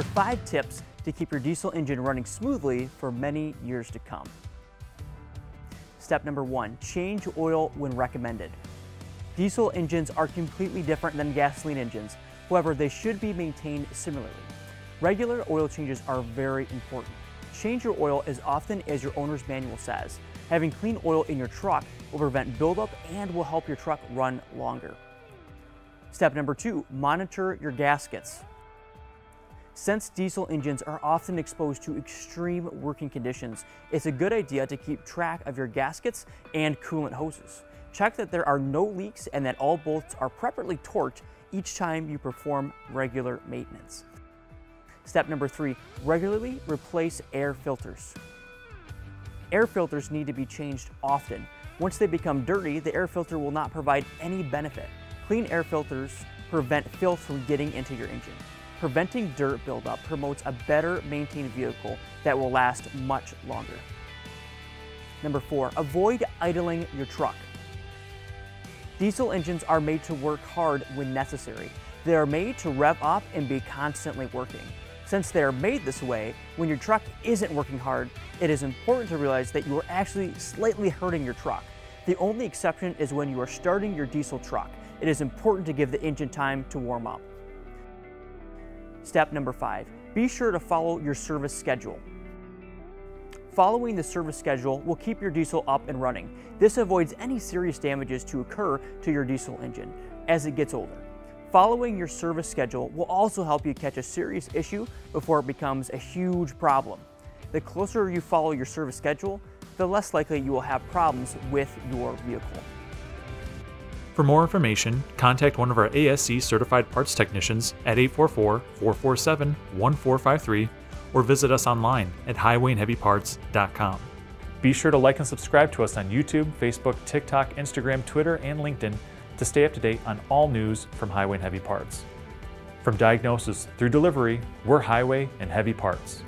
are 5 tips to keep your diesel engine running smoothly for many years to come. Step number 1, change oil when recommended. Diesel engines are completely different than gasoline engines. However, they should be maintained similarly. Regular oil changes are very important. Change your oil as often as your owner's manual says. Having clean oil in your truck will prevent buildup and will help your truck run longer. Step number 2, monitor your gaskets. Since diesel engines are often exposed to extreme working conditions, it's a good idea to keep track of your gaskets and coolant hoses. Check that there are no leaks and that all bolts are properly torqued each time you perform regular maintenance. Step number 3, regularly replace air filters. Air filters need to be changed often. Once they become dirty, the air filter will not provide any benefit. Clean air filters prevent filth from getting into your engine. Preventing dirt buildup promotes a better maintained vehicle that will last much longer. Number 4, avoid idling your truck. Diesel engines are made to work hard when necessary. They are made to rev up and be constantly working. Since they are made this way, when your truck isn't working hard, it is important to realize that you are actually slightly hurting your truck. The only exception is when you are starting your diesel truck. It is important to give the engine time to warm up. Step number 5, be sure to follow your service schedule. Following the service schedule will keep your diesel up and running. This avoids any serious damages to occur to your diesel engine as it gets older. Following your service schedule will also help you catch a serious issue before it becomes a huge problem. The closer you follow your service schedule, the less likely you will have problems with your vehicle. For more information, contact one of our ASC certified parts technicians at 844-447-1453 or visit us online at highwayandheavyparts.com. Be sure to like and subscribe to us on YouTube, Facebook, TikTok, Instagram, Twitter, and LinkedIn to stay up to date on all news from Highway and Heavy Parts. From diagnosis through delivery, we're Highway and Heavy Parts.